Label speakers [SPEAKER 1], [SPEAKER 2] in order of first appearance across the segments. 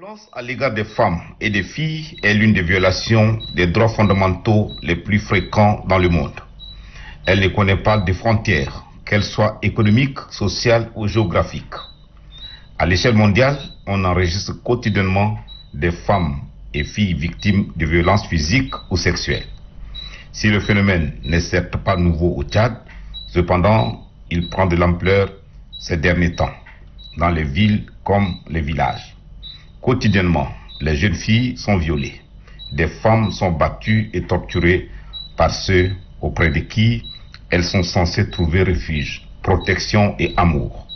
[SPEAKER 1] violence à l'égard des femmes et des filles est l'une des violations des droits fondamentaux les plus fréquents dans le monde. Elle ne connaît pas de frontières, qu'elles soient économiques, sociales ou géographiques. À l'échelle mondiale, on enregistre quotidiennement des femmes et filles victimes de violences physiques ou sexuelles. Si le phénomène n'est certes pas nouveau au Tchad, cependant, il prend de l'ampleur ces derniers temps, dans les villes comme les villages. Quotidiennement, les jeunes filles sont violées. Des femmes sont battues et torturées par ceux auprès de qui elles sont censées trouver refuge, protection et amour.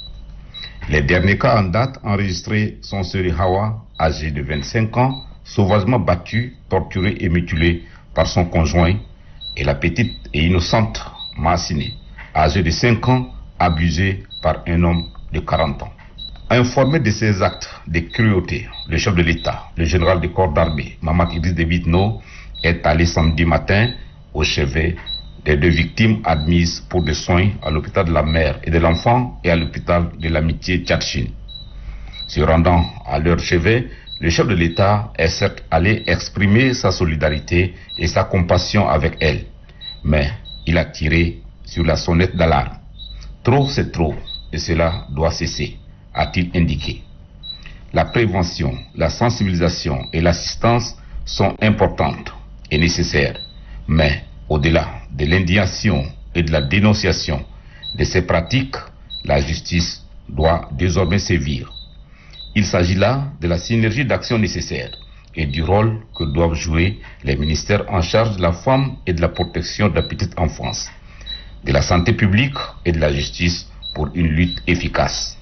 [SPEAKER 1] Les derniers cas en date enregistrés sont ceux de Hawa, âgée de 25 ans, sauvagement battue, torturée et mutilée par son conjoint, et la petite et innocente Massine, âgée de 5 ans, abusée par un homme de 40 ans. Informé de ces actes de cruauté, le chef de l'État, le général des corps d'armée, Mahamat Idriss Déby Itno, est allé samedi matin au chevet des deux victimes admises pour des soins à l'hôpital de la mère et de l'enfant et à l'hôpital de l'amitié Tchad-Chine. Se rendant à leur chevet, le chef de l'État est certes allé exprimer sa solidarité et sa compassion avec elles, mais il a tiré sur la sonnette d'alarme. Trop c'est trop et cela doit cesser, a-t-il indiqué. La prévention, la sensibilisation et l'assistance sont importantes et nécessaires, mais au-delà de l'indignation et de la dénonciation de ces pratiques, la justice doit désormais sévir. Il s'agit là de la synergie d'action nécessaire et du rôle que doivent jouer les ministères en charge de la femme et de la protection de la petite enfance, de la santé publique et de la justice pour une lutte efficace.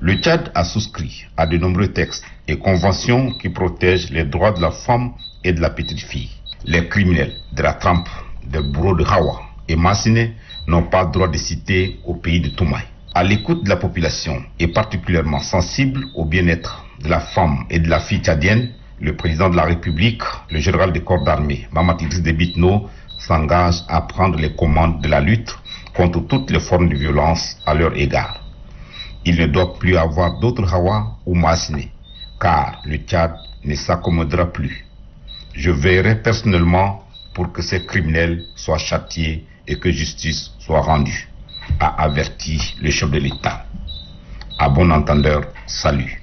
[SPEAKER 1] Le Tchad a souscrit à de nombreux textes et conventions qui protègent les droits de la femme et de la petite fille. Les criminels de la trempe des bourreaux de Hawa et Massine n'ont pas le droit de citer au pays de Toumaï. À l'écoute de la population et particulièrement sensible au bien-être de la femme et de la fille tchadienne, le président de la République, le général des corps d'armée, Mahamat Idriss Déby Itno, s'engage à prendre les commandes de la lutte contre toutes les formes de violence à leur égard. Il ne doit plus avoir d'autres Hawa ou Massine, car le Tchad ne s'accommodera plus. Je veillerai personnellement pour que ces criminels soient châtiés et que justice soit rendue, a averti le chef de l'État. À bon entendeur, salut.